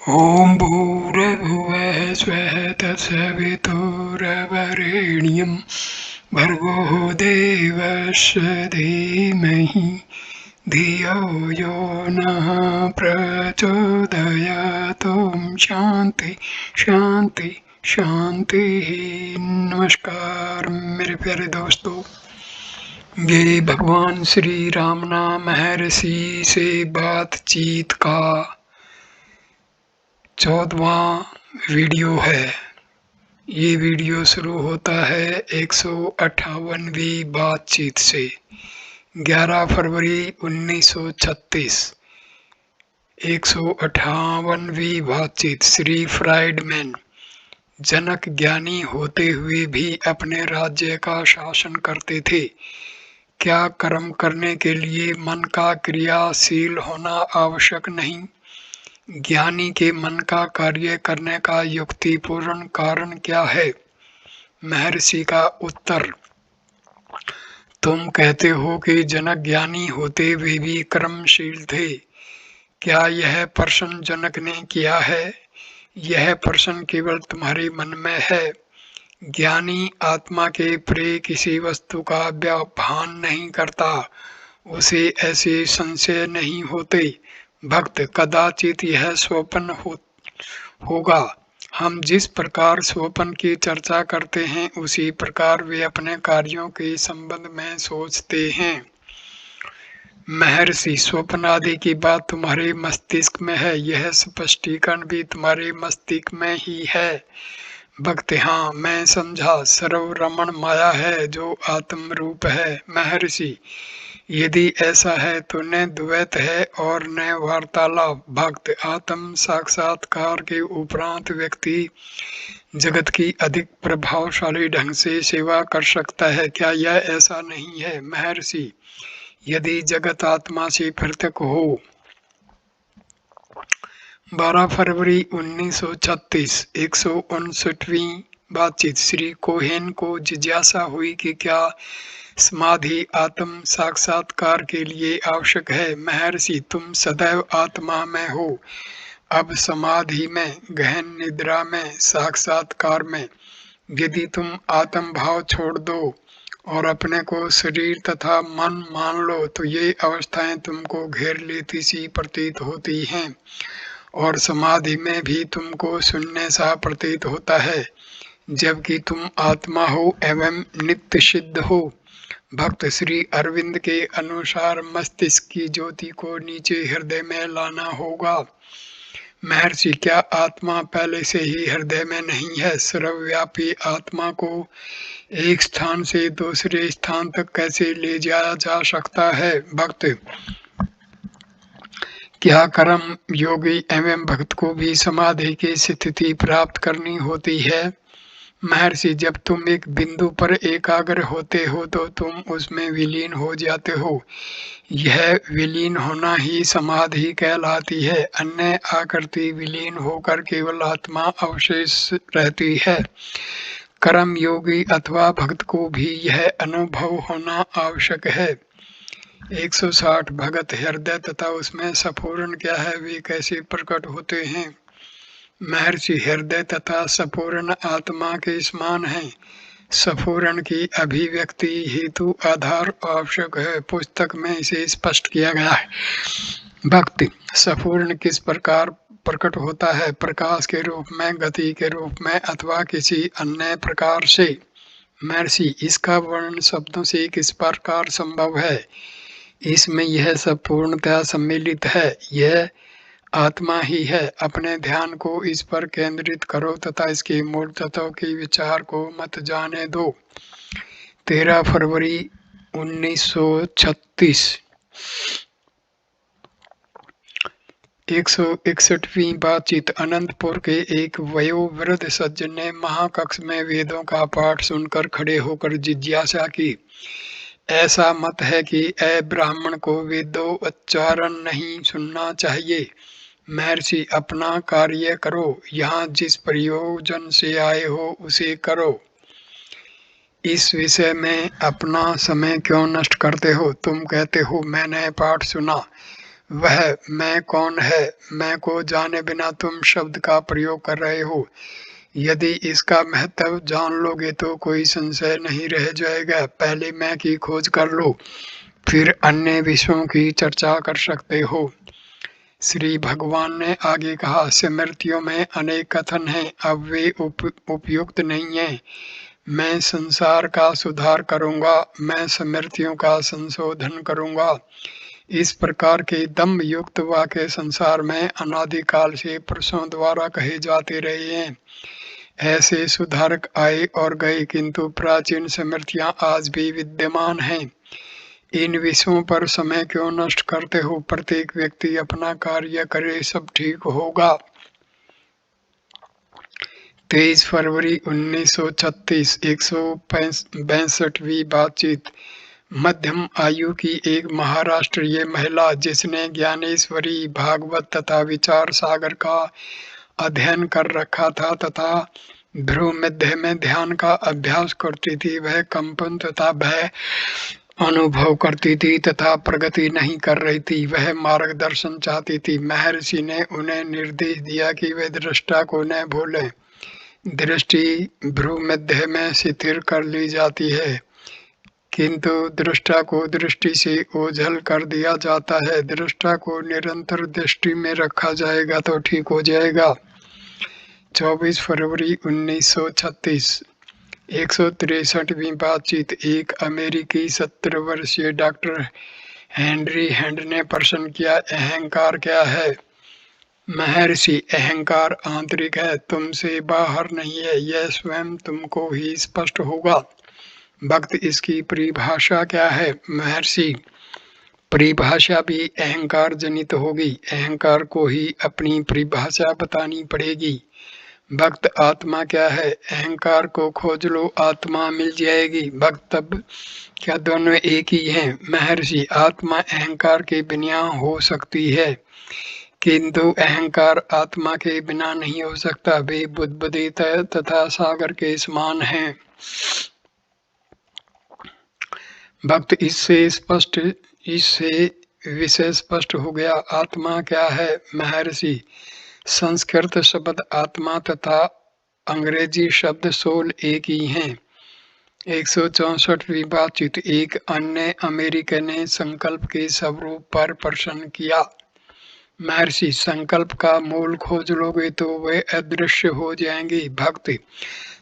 ॐ भूर्भुवः स्वः तत्सवितुर्वरेण्यं भर्गो देवस्य धीमहि धियो यो नः प्रचोदयात्। ॐ शांति शांति शांति। नमस्कार मेरे प्यारे दोस्तों, ये भगवान श्री राम नाम महर्षि से बातचीत का 14वां वीडियो है। ये वीडियो शुरू होता है 158वीं बातचीत से। 11 फरवरी 1936। 158वीं बातचीत। श्री फ्राइडमैन। जनक ज्ञानी होते हुए भी अपने राज्य का शासन करते थे। क्या कर्म करने के लिए मन का क्रियाशील होना आवश्यक नहीं? ज्ञानी के मन का कार्य करने का युक्तिपूर्ण कारण क्या है? महर्षि का उत्तर। तुम कहते हो कि जनक ज्ञानी होते हुए भी कर्मशील थे। क्या यह प्रश्न जनक ने किया है? यह प्रश्न केवल तुम्हारे मन में है। ज्ञानी आत्मा के परे किसी वस्तु का भान नहीं करता। उसे ऐसे संशय नहीं होते। भक्त, कदाचित यह स्वप्न होगा। हम जिस प्रकार स्वप्न की चर्चा करते हैं उसी प्रकार वे अपने कार्यों के संबंध में सोचते हैं। महर्षि, स्वप्न आदि की बात तुम्हारे मस्तिष्क में है, यह स्पष्टीकरण भी तुम्हारे मस्तिष्क में ही है। भक्त, हाँ मैं समझा। सर्वरमण माया है जो आत्म रूप है। महर्षि, यदि ऐसा है तो न द्वैत है और न वार्तालाप। भक्त, आत्म साक्षात्कार के उपरांत व्यक्ति जगत की अधिक प्रभावशाली ढंग से सेवा कर सकता है। क्या यह ऐसा नहीं है? महर्षि, यदि जगत आत्मा से पृथक हो। 12 फरवरी 1936। 159वीं बातचीत। श्री कोहेन को जिज्ञासा हुई कि क्या समाधि आत्म साक्षात्कार के लिए आवश्यक है? महर्षि, तुम सदैव आत्मा में हो। अब समाधि में, गहन निद्रा में, साक्षात्कार में यदि तुम आत्म भाव छोड़ दो और अपने को शरीर तथा मन मान लो तो ये अवस्थाएं तुमको घेर लेती सी प्रतीत होती हैं और समाधि में भी तुमको शून्य सा प्रतीत होता है, जबकि तुम आत्मा हो एवं नित्य सिद्ध हो। भक्त, श्री अरविंद के अनुसार मस्तिष्क की ज्योति को नीचे हृदय में लाना होगा। महर्षि, क्या आत्मा पहले से ही हृदय में नहीं है? सर्वव्यापी आत्मा को एक स्थान से दूसरे स्थान तक कैसे ले जाया जा सकता है? भक्त, क्या कर्म योगी एवं भक्त को भी समाधि की स्थिति प्राप्त करनी होती है? महर्षि, जब तुम एक बिंदु पर एकाग्र होते हो तो तुम उसमें विलीन हो जाते हो। यह विलीन होना ही समाधि कहलाती है। अन्य आकृति विलीन होकर केवल आत्मा अवशेष रहती है। कर्म योगी अथवा भक्त को भी यह अनुभव होना आवश्यक है। 160। भगत, हृदय तथा उसमें स्फुरण क्या है? वे कैसे प्रकट होते हैं? महर्षि, हृदय तथा स्फुरण आत्मा के समान है। स्फुरण की अभिव्यक्ति हेतु आधार आवश्यक है। पुस्तक में इसे स्पष्ट किया गया है। भक्ति, स्फुरण किस प्रकार प्रकट होता है? प्रकाश के रूप में, गति के रूप में अथवा किसी अन्य प्रकार से? महर्षि, इसका वर्णन शब्दों से किस प्रकार संभव है? इसमें यह सब पूर्णतया सम्मिलित है। यह आत्मा ही है। अपने ध्यान को इस पर केंद्रित करो तथा इसके मूल तत्व के विचार को मत जाने दो। 13 फरवरी 1936। 161वीं बातचीत। अनंतपुर के एक वयोवृद्ध सज्जन ने महाकक्ष में वेदों का पाठ सुनकर खड़े होकर जिज्ञासा की। ऐसा मत है कि ऐ ब्राह्मण को वेदोच्चारण नहीं सुनना चाहिए। महर्षि, अपना कार्य करो। यहाँ जिस प्रयोजन से आए हो उसे करो। इस विषय में अपना समय क्यों नष्ट करते हो? तुम कहते हो मैंने पाठ सुना, वह मैं कौन है? मैं को जाने बिना तुम शब्द का प्रयोग कर रहे हो। यदि इसका महत्व जान लोगे तो कोई संशय नहीं रह जाएगा। पहले मैं की खोज कर लो, फिर अन्य विषयों की चर्चा कर सकते हो। श्री भगवान ने आगे कहा, स्मृतियों में अनेक कथन हैं, अब वे उपयुक्त नहीं हैं। मैं संसार का सुधार करूंगा, मैं स्मृतियों का संशोधन करूंगा। इस प्रकार के दम्भ युक्त वाक्य संसार में अनादिकाल से पुरुषों द्वारा कहे जाते रहे हैं। ऐसे सुधारक आए और गए, किंतु प्राचीन स्मृतियां आज भी विद्यमान हैं। इन विषयों पर समय क्यों नष्ट करते हो? प्रत्येक व्यक्ति अपना कार्य करे, सब ठीक होगा। 23 फरवरी 1936, 162वीं बातचीत। मध्यम आयु की एक महाराष्ट्रीय महिला जिसने ज्ञानेश्वरी, भागवत तथा विचार सागर का अध्ययन कर रखा था तथा भ्रू मध्य में ध्यान का अभ्यास करती थी, वह कंपन तथा भय अनुभव करती थी तथा प्रगति नहीं कर रही थी। वह मार्गदर्शन चाहती थी। महर्षि ने उन्हें निर्देश दिया कि वे दृष्टा को न भूलें। दृष्टि भ्रू मध्य में स्थिर कर ली जाती है, किंतु दृष्टा को दृष्टि से ओझल कर दिया जाता है। दृष्टा को निरंतर दृष्टि में रखा जाएगा तो ठीक हो जाएगा। 24 फरवरी 1936, 163वीं बातचीत। एक अमेरिकी 70 वर्षीय डॉक्टर हेनरी हैंड ने प्रश्न किया, अहंकार क्या है? महर्षि, अहंकार आंतरिक है, तुमसे बाहर नहीं है, यह स्वयं तुमको ही स्पष्ट होगा। भक्त, इसकी परिभाषा क्या है? महर्षि, परिभाषा भी अहंकार जनित होगी, अहंकार को ही अपनी परिभाषा बतानी पड़ेगी। भक्त, आत्मा क्या है? अहंकार को खोज लो, आत्मा मिल जाएगी। भक्त, तब क्या दोनों एक ही हैं? महर्षि, आत्मा अहंकार के बिना हो सकती है, किंतु अहंकार आत्मा के बिना नहीं हो सकता। वे बुद्बुदित तथा सागर के समान हैं। भक्त, इससे विषय स्पष्ट हो गया। आत्मा क्या है? महर्षि, संस्कृत शब्द आत्मा तथा अंग्रेजी शब्द सोल एक ही हैं। 164वीं बातचीत। एक अन्य अमेरिकन ने संकल्प के स्वरूप पर प्रश्न किया। महर्षि, संकल्प का मूल खोज लोगे तो वे अदृश्य हो जाएंगे। भक्त,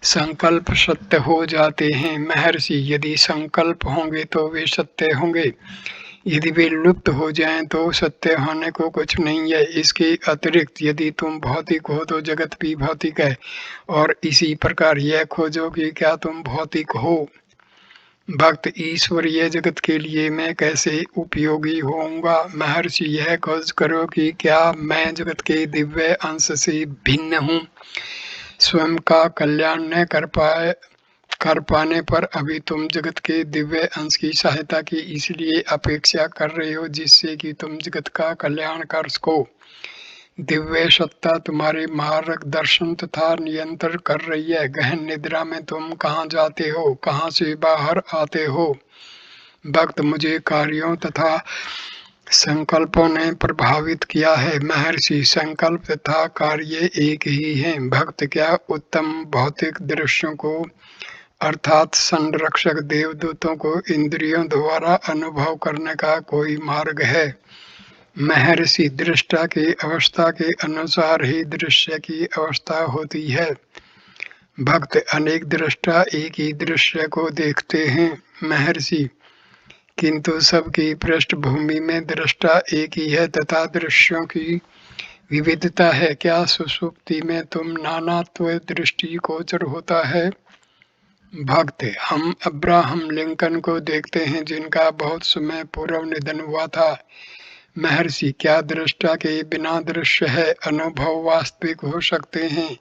संकल्प सत्य हो जाते हैं। महर्षि, यदि संकल्प होंगे तो वे सत्य होंगे, यदि वे लुप्त हो जाएं तो सत्य होने को कुछ नहीं है। इसके अतिरिक्त यदि तुम भौतिक हो तो जगत भी भौतिक है, और इसी प्रकार यह खोजो कि क्या तुम भौतिक हो। भक्त, ईश्वरीय जगत के लिए मैं कैसे उपयोगी होऊंगा? महर्षि, यह खोज करो कि क्या मैं जगत के दिव्य अंश से भिन्न हूँ। स्वयं का कल्याण न कर पाने पर अभी तुम जगत के दिव्य अंश की सहायता की इसलिए अपेक्षा कर रहे हो जिससे कि तुम जगत का कल्याण कर सको। दिव्य सत्ता तुम्हारे मार्गदर्शन तथा नियंत्रण कर रही है। गहन निद्रा में तुम कहाँ जाते हो, कहाँ से बाहर आते हो? भक्त, मुझे कार्यों तथा संकल्पों ने प्रभावित किया है। महर्षि, संकल्प तथा कार्य एक ही हैं। भक्त, क्या उत्तम भौतिक दृश्यों को अर्थात संरक्षक देवदूतों को इंद्रियों द्वारा अनुभव करने का कोई मार्ग है? महर्षि, दृष्टा की अवस्था के अनुसार ही दृश्य की अवस्था होती है। भक्त, अनेक दृष्टा एक ही दृश्य को देखते हैं। महर्षि, किंतु सबकी पृष्ठभूमि में दृष्टा एक ही है तथा दृश्यों की विविधता है। क्या सुषुप्ति में तुम नानात्व दृष्टि गोचर होता है? भक्त, हम अब्राहम लिंकन को देखते हैं जिनका बहुत समय पूर्व निधन हुआ था। महर्षि, क्या दृष्टा के बिना दृश्य है? अनुभव वास्तविक हो सकते हैं,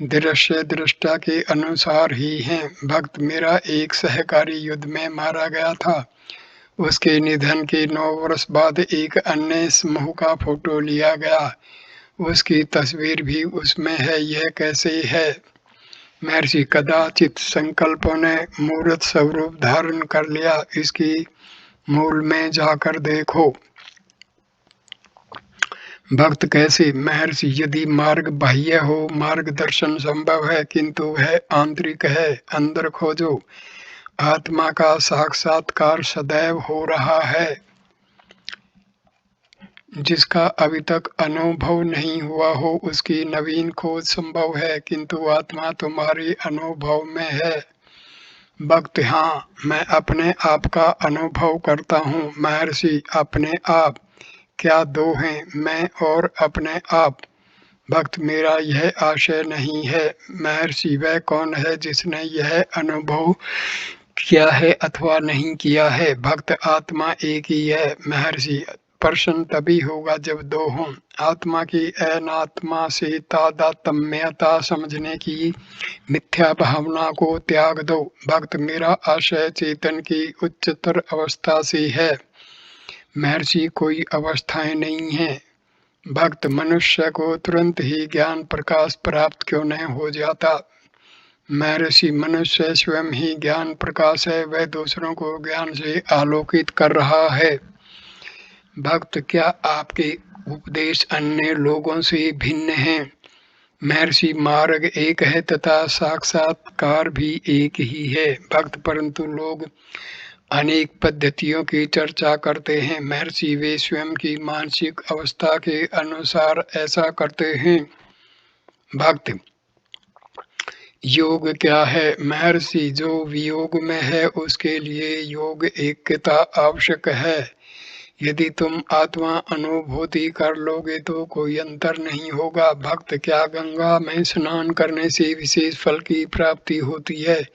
दृश्य दृष्टा के अनुसार ही हैं। भक्त, मेरा एक सहकारी युद्ध में मारा गया था। उसके निधन के 9 वर्ष बाद एक अन्य समूह का फोटो लिया गया, उसकी तस्वीर भी उसमें है। यह कैसे है? महर्षि, कदाचित संकल्पों ने मूर्त स्वरूप धारण कर लिया, इसकी मूल में जाकर देखो। भक्त कैसे? महर्षि, यदि मार्ग बाह्य हो, मार्गदर्शन संभव है, किंतु वह आंतरिक है, अंदर खोजो। आत्मा का साक्षात्कार सदैव हो रहा है। जिसका अभी तक अनुभव नहीं हुआ हो, उसकी नवीन खोज संभव है, किंतु आत्मा तुम्हारे अनुभव में है। भक्त, हाँ, मैं अपने आप का अनुभव करता हूँ। महर्षि, अपने आप? क्या दो हैं, मैं और अपने आप? भक्त, मेरा यह आशय नहीं है। महर्षि, वह कौन है जिसने यह अनुभव किया है अथवा नहीं किया है? भक्त, आत्मा एक ही है। महर्षि, प्रश्न तभी होगा जब दो हों। आत्मा की अनात्मा से तादात्म्यता समझने की मिथ्या भावना को त्याग दो। भक्त, मेरा आशय चेतन की उच्चतर अवस्था से है। महर्षि, कोई अवस्थाएं नहीं है। भक्त, मनुष्य को तुरंत ही ज्ञान प्रकाश प्राप्त क्यों नहीं हो जाता? महर्षि, मनुष्य स्वयं ही ज्ञान प्रकाश है, वह दूसरों को ज्ञान से आलोकित कर रहा है। भक्त, क्या आपके उपदेश अन्य लोगों से भिन्न हैं? महर्षि, मार्ग एक है तथा साक्षात्कार भी एक ही है। भक्त, परंतु लोग अनेक पद्धतियों की चर्चा करते हैं। महर्षि, वे स्वयं की मानसिक अवस्था के अनुसार ऐसा करते हैं। भक्त, योग क्या है? महर्षि, जो वियोग में है उसके लिए योग एकता आवश्यक है। यदि तुम आत्मा अनुभूति कर लोगे तो कोई अंतर नहीं होगा। भक्त, क्या गंगा में स्नान करने से विशेष फल की प्राप्ति होती है?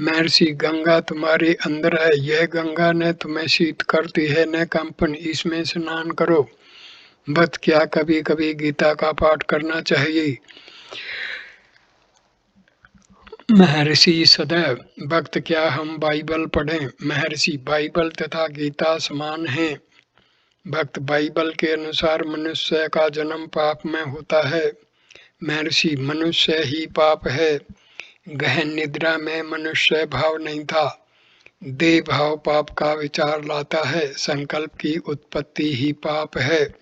महर्षि, गंगा तुम्हारे अंदर है, यह गंगा न तुम्हें शीत करती है न कंपन, इसमें स्नान करो। भक्त, क्या कभी कभी गीता का पाठ करना चाहिए? महर्षि, सदैव। भक्त, क्या हम बाइबल पढ़ें? महर्षि, बाइबल तथा गीता समान हैं। भक्त, बाइबल के अनुसार मनुष्य का जन्म पाप में होता है। महर्षि, मनुष्य ही पाप है। गहन निद्रा में मनुष्य भाव नहीं था। देह भाव पाप का विचार लाता है। संकल्प की उत्पत्ति ही पाप है।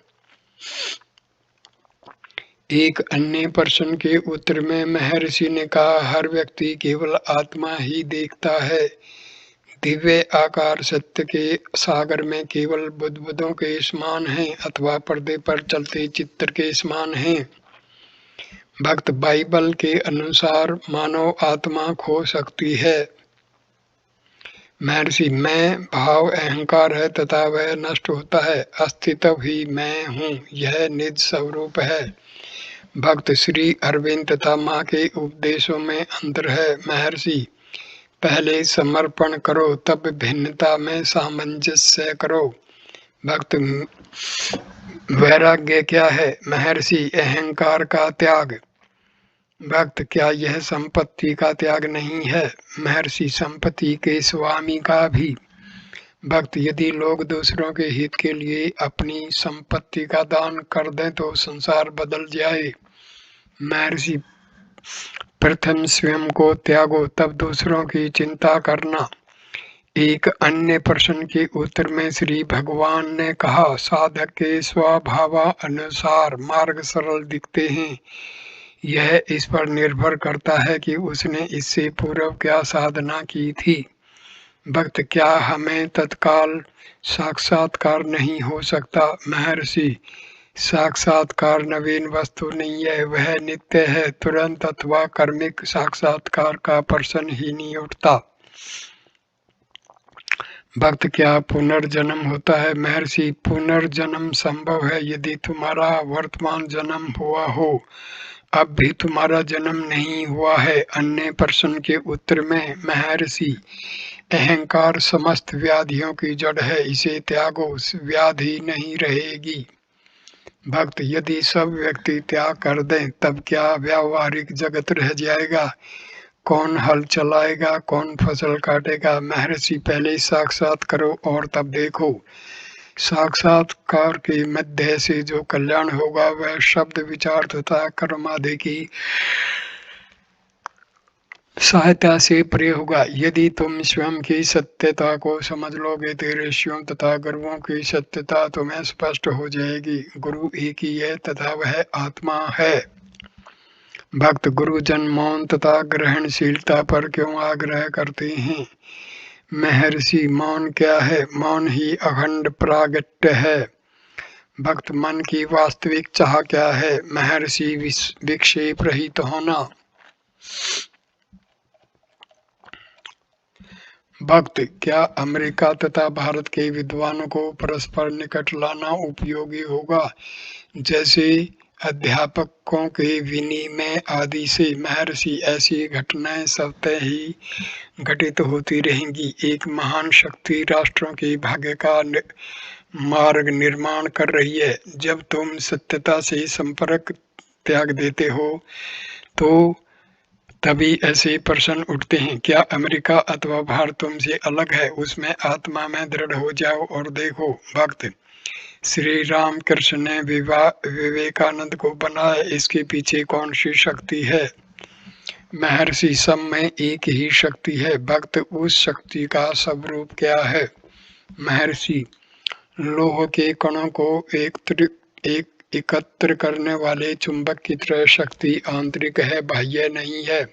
एक अन्य प्रश्न के उत्तर में महर्षि ने कहा, हर व्यक्ति केवल आत्मा ही देखता है। दिव्य आकार सत्य के सागर में केवल बुदबुदों के समान हैं अथवा पर्दे पर चलते चित्र के समान हैं। भक्त, बाइबल के अनुसार मानव आत्मा खो सकती है। महर्षि, मैं भाव अहंकार है तथा वह नष्ट होता है। अस्तित्व ही मैं हूँ, यह निज स्वरूप है। भक्त, श्री अरविंद तथा माँ के उपदेशों में अंतर है। महर्षि, पहले समर्पण करो, तब भिन्नता में सामंजस्य करो। भक्त, वैराग्य क्या है? महर्षि, अहंकार का त्याग। भक्त, क्या यह संपत्ति का त्याग नहीं है? महर्षि, संपत्ति के स्वामी का भी। भक्त, यदि लोग दूसरों के हित के लिए अपनी संपत्ति का दान कर दें तो संसार बदल जाए। महर्षि, प्रथम स्वयं को त्यागो, तब दूसरों की चिंता करना। एक अन्य प्रश्न के उत्तर में श्री भगवान ने कहा, साधक के स्वभाव अनुसार मार्ग सरल दिखते हैं। यह इस पर निर्भर करता है कि उसने इससे पूर्व क्या साधना की थी। भक्त, क्या हमें तत्काल साक्षात्कार नहीं हो सकता? महर्षि, साक्षात्कार नवीन वस्तु नहीं है, वह नित्य है। तुरंत अथवा कर्मिक साक्षात्कार का प्रश्न ही नहीं उठता। भक्त, क्या पुनर्जन्म होता है? महर्षि, पुनर्जन्म संभव है यदि तुम्हारा वर्तमान जन्म हुआ हो। अब भी तुम्हारा जन्म नहीं हुआ है। अन्य प्रश्न के उत्तर में महर्षि, अहंकार समस्त व्याधियों की जड़ है, इसे त्यागो, व्याधि नहीं रहेगी। भक्त, यदि सब व्यक्ति त्याग कर दें तब क्या व्यावहारिक जगत रह जाएगा? कौन हल चलाएगा, कौन फसल काटेगा? महर्षि, पहले साक्षात करो और तब देखो। साक्षात्कार के मध्य से जो कल्याण होगा वह शब्द विचार तथा कर्म आदि की सहायता से प्रिय होगा। यदि तुम स्वयं की सत्यता को समझ लोगे तो ऋषियों तथा गुरुओं की सत्यता तुम्हें स्पष्ट हो जाएगी। गुरु एक ही है तथा वह आत्मा है। भक्त गुरुजन मौन तथा ग्रहणशीलता पर क्यों आग्रह करते हैं? महर्षि मौन क्या है? मौन ही अखंड प्रागट्य है। भक्त मन की वास्तविक चाह क्या है? महर्षि विक्षेप रहित होना। भक्त क्या अमेरिका तथा भारत के विद्वानों को परस्पर निकट लाना उपयोगी होगा? जैसे अध्यापकों के विनिमय आदि से। महर्षि ऐसी घटनाएं स्वतः ही घटित होती रहेंगी। एक महान शक्ति राष्ट्रों के भाग्य का मार्ग निर्माण कर रही है। जब तुम सत्यता से संपर्क त्याग देते हो तो तभी ऐसे प्रश्न उठते हैं, क्या अमेरिका अथवा भारत तुमसे अलग है? उसमें आत्मा में दृढ़ हो जाओ और देखो। भक्त श्री राम कृष्ण ने विवेकानंद को बनाया, इसके पीछे कौन सी शक्ति है? महर्षि सब में एक ही शक्ति है। भक्त उस शक्ति का स्वरूप क्या है? महर्षि लोह के कणों को एकत्र करने वाले चुंबक की तरह शक्ति आंतरिक है, बाह्य नहीं है।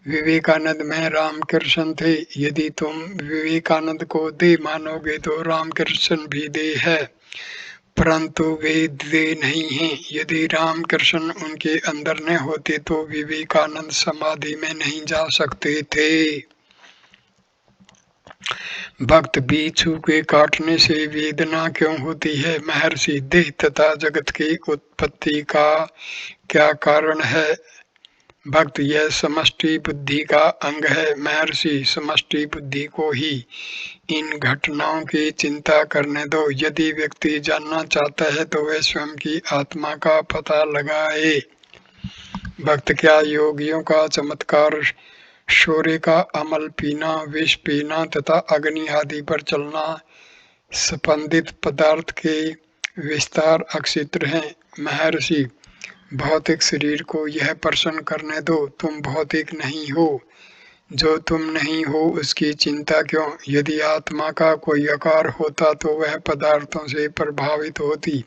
विवेकानंद में रामकृष्ण थे। यदि तुम विवेकानंद को देह मानोगे तो रामकृष्ण भी देह है, परंतु वे देह नहीं हैं। यदि रामकृष्ण उनके अंदर न होते तो विवेकानंद समाधि में नहीं जा सकते थे। भक्त बिच्छू के काटने से वेदना क्यों होती है? महर्षि देह तथा जगत की उत्पत्ति का क्या कारण है? भक्त यह समष्टि बुद्धि का अंग है। महर्षि समष्टि बुद्धि को ही इन घटनाओं की चिंता करने दो। यदि व्यक्ति जानना चाहता है तो वह स्वयं की आत्मा का पता लगाए। भक्त क्या योगियों का चमत्कार शौर्य का अमल पीना, विष पीना तथा अग्नि आदि पर चलना स्पंदित पदार्थ के विस्तार अक्षित्र हैं? महर्षि भौतिक शरीर को यह प्रश्न करने दो, तुम भौतिक नहीं हो। जो तुम नहीं हो उसकी चिंता क्यों? यदि आत्मा का कोई आकार होता तो वह पदार्थों से प्रभावित होती,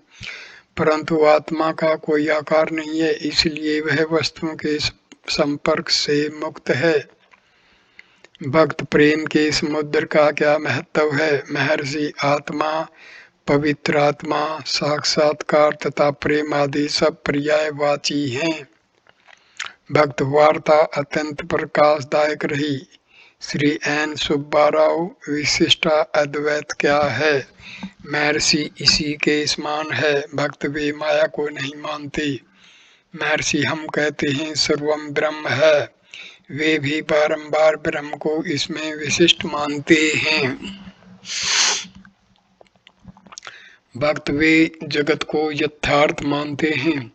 परंतु आत्मा का कोई आकार नहीं है, इसलिए वह वस्तुओं के संपर्क से मुक्त है। भक्त प्रेम के समुद्र का क्या महत्व है? महर्षि आत्मा, पवित्र आत्मा, साक्षात्कार तथा प्रेम आदि सब पर्यायवाची हैं। भक्त वार्ता अत्यंत प्रकाशदायक रही। श्री एन सुब्बाराव विशिष्टा अद्वैत क्या है? महर्षि इसी के समान है। भक्त वे माया को नहीं मानते। महर्षि हम कहते हैं सर्वम ब्रह्म है, वे भी बारंबार ब्रह्म को इसमें विशिष्ट मानते हैं। भक्त वे जगत को यथार्थ मानते हैं।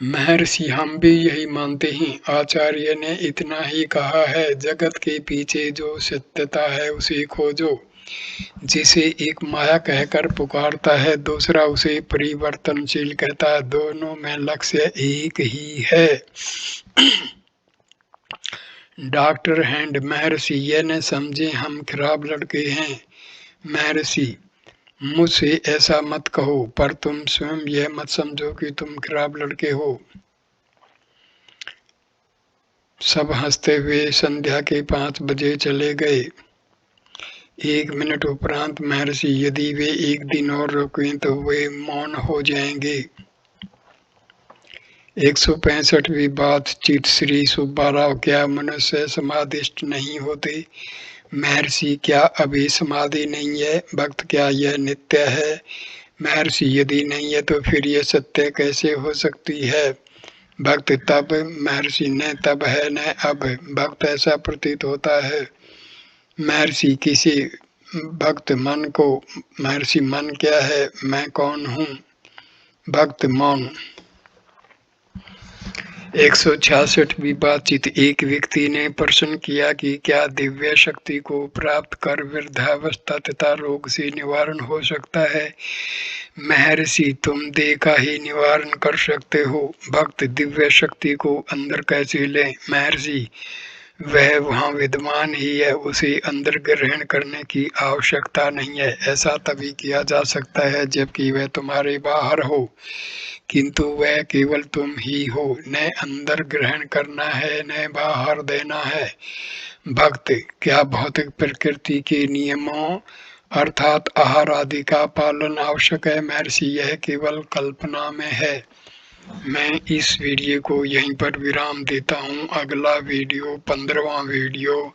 महर्षि हम भी यही मानते हैं। आचार्य ने इतना ही कहा है, जगत के पीछे जो सत्यता है उसे खोजो। जिसे एक माया कहकर पुकारता है, दूसरा उसे परिवर्तनशील कहता है, दोनों में लक्ष्य एक ही है। डॉक्टर हैंड महर्षि ये न समझे हम खराब लड़के हैं। महर्षि मुझसे ऐसा मत कहो, पर तुम स्वयं यह मत समझो कि तुम खराब लड़के हो। सब हंसते हुए संध्या के 5 बजे चले गए। 1 मिनट उपरांत महर्षि यदि वे एक दिन और रुकें तो वे मौन हो जाएंगे। 165वीं बातचीत। श्री सुब्बाराव क्या मनुष्य समाधिस्थ नहीं होते? महर्षि क्या अभी समाधि नहीं है? भक्त क्या यह नित्य है? महर्षि यदि नहीं है तो फिर यह सत्य कैसे हो सकती है? भक्त तब। महर्षि न तब है न अब। भक्त ऐसा प्रतीत होता है। महर्षि किसी भक्त मन को। महर्षि मन क्या है? मैं कौन हूँ? भक्त मौन। 166वीं बातचीत। एक व्यक्ति ने प्रश्न किया कि क्या दिव्य शक्ति को प्राप्त कर वृद्धावस्था तथा रोग से निवारण हो सकता है? महर्षि, तुम देह का ही निवारण कर सकते हो। भक्त, दिव्य शक्ति को अंदर कैसे लें? महर्षि, वह वहाँ विद्यमान ही है, उसे अंदर ग्रहण करने की आवश्यकता नहीं है। ऐसा तभी किया जा सकता है जबकि वह तुम्हारे बाहर हो, किंतु वह केवल तुम ही हो। न अंदर ग्रहण करना है न बाहर देना है। भक्त, क्या भौतिक प्रकृति के नियमों अर्थात आहार आदि का पालन आवश्यक है? महर्षि, यह केवल कल्पना में है। मैं इस वीडियो को यहीं पर विराम देता हूँ। अगला वीडियो 15वां वीडियो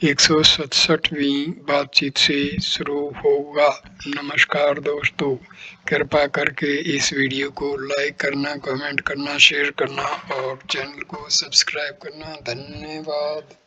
167वीं बातचीत से शुरू होगा। नमस्कार दोस्तों, कृपा करके इस वीडियो को लाइक करना, कमेंट करना, शेयर करना और चैनल को सब्सक्राइब करना। धन्यवाद।